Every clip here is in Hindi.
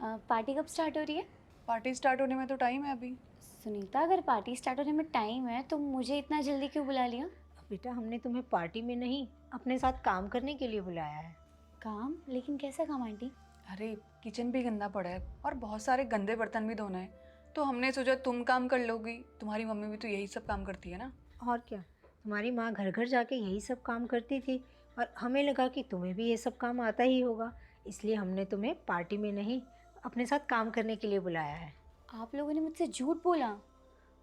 पार्टी कब स्टार्ट हो रही है? पार्टी स्टार्ट होने में तो टाइम है अभी। सुनीता, अगर पार्टी स्टार्ट होने में टाइम है तो मुझे इतना जल्दी क्यों बुला लिया? बेटा, हमने तुम्हें पार्टी में नहीं, अपने साथ काम करने के लिए बुलाया है। काम? लेकिन कैसा काम आंटी? अरे किचन भी गंदा पड़ा है और बहुत सारे गंदे बर्तन भी धोना है, तो हमने सोचा तुम काम कर लोगी। तुम्हारी मम्मी भी तो यही सब काम करती है ना। और क्या, तुम्हारी माँ घर घर जाके यही सब काम करती थी और हमें लगा कि तुम्हें भी ये सब काम आता ही होगा, इसलिए हमने तुम्हें पार्टी में नहीं, अपने साथ काम करने के लिए बुलाया है। आप लोगों ने मुझसे झूठ बोला।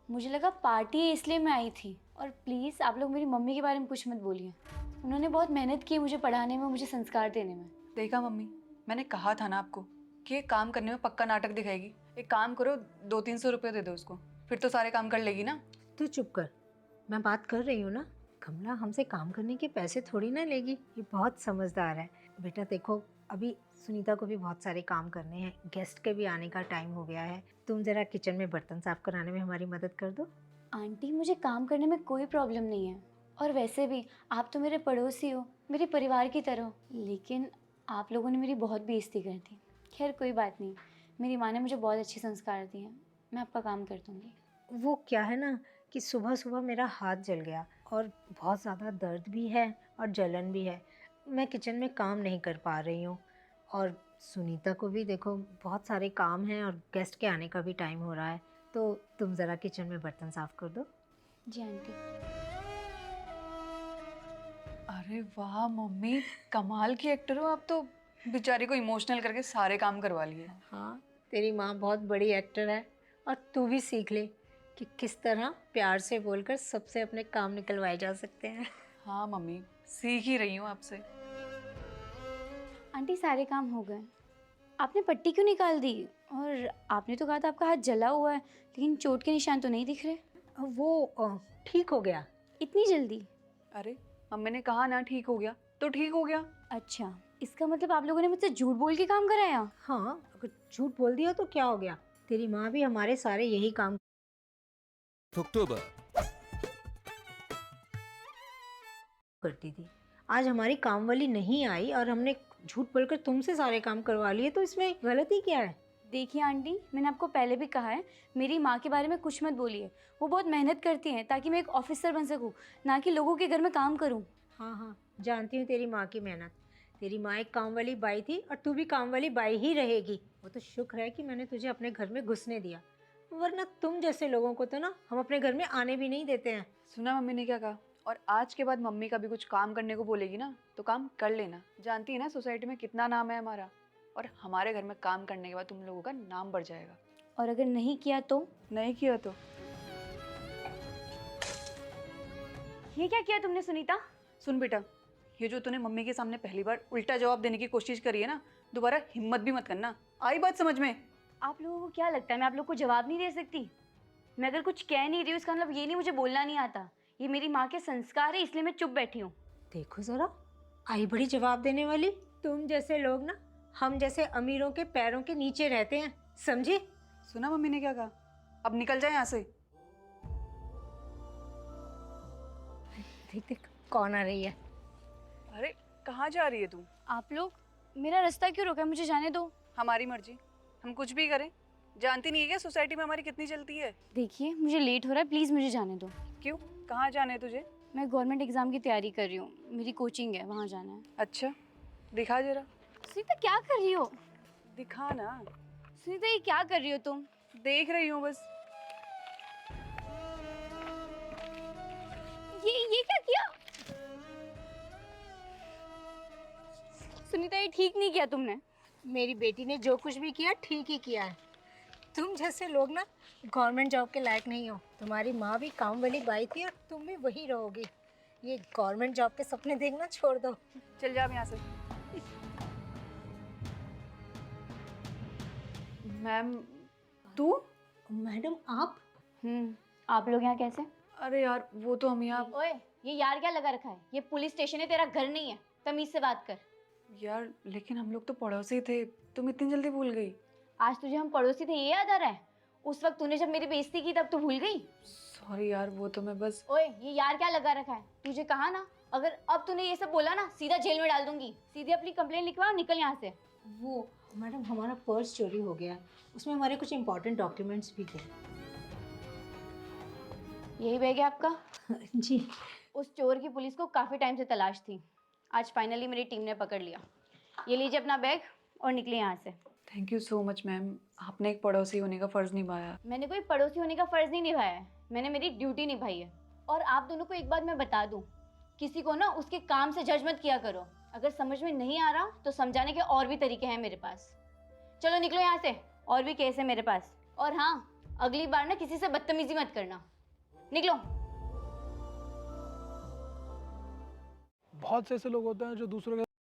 मुझे लगा पार्टी है इसलिए मैं आई थी। और प्लीज़ आप लोग मेरी मम्मी के बारे में कुछ मत बोलिए। उन्होंने बहुत मेहनत की मुझे पढ़ाने में, मुझे संस्कार देने में। देखा मम्मी, मैंने कहा था ना आपको कि ये काम करने में पक्का नाटक दिखाएगी। एक काम करो, 200-300 रुपये दे दो उसको, फिर तो सारे काम कर लेगी ना। तू चुप कर, मैं बात कर रही हूँ ना। कमला हमसे काम करने के पैसे थोड़ी ना लेगी, ये बहुत समझदार है। बेटा देखो, अभी सुनीता को भी बहुत सारे काम करने हैं, गेस्ट के भी आने का टाइम हो गया है। तुम ज़रा किचन में बर्तन साफ कराने में हमारी मदद कर दो। आंटी, मुझे काम करने में कोई प्रॉब्लम नहीं है। और वैसे भी आप तो मेरे पड़ोसी हो, मेरे परिवार की तरह हो। लेकिन आप लोगों ने मेरी बहुत बेइज्जती कर दी। खैर कोई बात नहीं, मेरी माँ ने मुझे बहुत अच्छे संस्कार दिए हैं। मैं आपका काम कर दूँगी। वो क्या है ना कि सुबह सुबह मेरा हाथ जल गया और बहुत ज़्यादा दर्द भी है और जलन भी है। मैं किचन में काम नहीं कर पा रही हूँ और सुनीता को भी देखो बहुत सारे काम हैं और गेस्ट के आने का भी टाइम हो रहा है, तो तुम ज़रा किचन में बर्तन साफ़ कर दो। जी आंटी। अरे वाह मम्मी, कमाल की एक्टर हो आप तो। बेचारी को इमोशनल करके सारे काम करवा लिए। हाँ, तेरी माँ बहुत बड़ी एक्टर है और तू भी सीख ले कि किस तरह प्यार से बोलकर सबसे अपने काम निकलवाए जा सकते हैं। हाँ मम्मी, सीख ही रही हूँ आपसे। आंटी सारे काम हो गए। आपने पट्टी क्यों निकाल दी? और आपने तो कहा था आपका हाथ जला हुआ है, लेकिन चोट के निशान तो नहीं दिख रहे। वो ठीक हो गया। इतनी जल्दी? अरे मम्मी ने कहा ना ठीक हो गया तो ठीक हो गया। अच्छा, इसका मतलब आप लोगों ने मुझसे झूठ बोल के काम कराया? हाँ, अगर झूठ बोल दिया तो क्या हो गया, तेरी माँ भी हमारे सारे यही काम अक्टूबर करती थी। आज हमारी काम वाली नहीं आई और हमने झूठ बोलकर तुमसे सारे काम करवा लिए, तो इसमें गलती क्या है? देखिए आंटी, मैंने आपको पहले भी कहा है, मेरी माँ के बारे में कुछ मत बोलिए। वो बहुत मेहनत करती हैं ताकि मैं एक ऑफिसर बन सकूँ, ना कि लोगों के घर में काम करूँ। हाँ हाँ, जानती हूँ तेरी माँ की मेहनत। तेरी माँ एक काम वाली बाई थी और तू भी काम वाली बाई ही रहेगी। वो तो शुक्र है कि मैंने तुझे अपने घर में घुसने दिया, वरना तुम जैसे लोगों को तो ना हम अपने घर में आने भी नहीं देते हैं। सुना मम्मी ने क्या कहा? और आज के बाद मम्मी का भी कुछ काम करने को बोलेगी ना तो काम कर लेना। जानती है ना सोसाइटी में कितना नाम है हमारा, और हमारे घर में काम करने के बाद तुम लोगों का नाम बढ़ जाएगा। और अगर नहीं किया तो? नहीं किया तो? ये क्या किया तुमने सुनीता? सुन बेटा, ये जो तूने मम्मी के सामने पहली बार उल्टा जवाब देने की कोशिश करी है ना, दोबारा हिम्मत भी मत करना। आई बात समझ में? आप लोगों को क्या लगता है मैं आप लोग को जवाब नहीं दे सकती? मैं अगर कुछ कह नहीं रही हूँ इसका मतलब ये नहीं मुझे बोलना नहीं आता। ये मेरी माँ के संस्कार है, इसलिए मैं चुप बैठी हूँ। देखो जरा, आई बड़ी जवाब देने वाली। तुम जैसे लोग ना हम जैसे अमीरों के पैरों के नीचे रहते हैं, समझी? सुना मम्मी ने क्या कहा? अब निकल जाए यहाँ से। देख देख कौन आ रही है। अरे कहाँ जा रही है तू? आप लोग मेरा रास्ता क्यों रोका? मुझे जाने दो। हमारी मर्जी, हम कुछ भी करें। जानती नहीं है क्या सोसाइटी में हमारी कितनी चलती है? देखिए मुझे लेट हो रहा है, प्लीज़ मुझे जाने दो। क्यों, कहाँ जाना है तुझे? मैं गवर्नमेंट एग्ज़ाम की तैयारी कर रही हूँ, मेरी कोचिंग है, वहाँ जाना है। अच्छा, दिखा जरा। सुनीता क्या कर रही हो? दिखा ना। सुनीता ये क्या कर रही हो तुम? देख रही हूँ बस। ये क्या किया? सुनीता ये ठीक नहीं किया तुमने। मेरी बेटी ने जो कुछ भी किया ठीक ही किया है। तुम जैसे लोग ना गवर्नमेंट जॉब के लायक नहीं हो। तुम्हारी माँ भी काम वाली बाई थी और तुम भी वही रहोगी। ये गवर्नमेंट जॉब के सपने देखना छोड़ दो। चल जा अब यहाँ से। मैम, तू? मैडम आप? आप लोग यहाँ कैसे? अरे यार वो तो हम यहाँ। ओए, ये यार क्या लगा रखा है? ये पुलिस स्टेशन है, तेरा घर नहीं है। तमीज से बात कर। यार लेकिन हम लोग तो पड़ोसी थे, तुम इतनी जल्दी भूल गई? आज तुझे हम पड़ोसी थे ये याद आ रहा है? उस वक्त तूने जब मेरी बेइज्जती की तब तू भूल गई? सॉरी यार, वो तो मैं बस। ओए, ये यार क्या लगा रखा है? तुझे कहा ना, अगर अब तूने ये सब बोला ना सीधा जेल में डाल दूंगी। सीधे अपनी कंप्लेंट लिखवा और निकल यहाँ से। वो मैडम हमारा पर्स चोरी हो गया, उसमें हमारे कुछ इम्पोर्टेंट डॉक्यूमेंट्स भी थे। यही बैग है आपका? जी। उस चोर की पुलिस को काफ़ी टाइम से तलाश थी, आज फाइनली मेरी टीम ने पकड़ लिया। ये लीजिए अपना बैग और निकले यहाँ से। Thank you so much ma'am, आपने एक पड़ोसी होने का फ़र्ज़ निभाया। मैंने कोई पड़ोसी होने का फ़र्ज़ नहीं निभाया है, मैंने मेरी ड्यूटी निभाई है। और आप दोनों को एक बात मैं बता दूँ, किसी को ना उसके काम से जज मत किया करो। अगर समझ में नहीं आ रहा तो समझाने के और भी तरीके हैं मेरे पास। चलो निकलो यहाँ से, और भी केस है मेरे पास। और हाँ, अगली बार ना किसी से बदतमीजी मत करना। निकलो। बहुत से ऐसे लोग होते हैं जो दूसरों के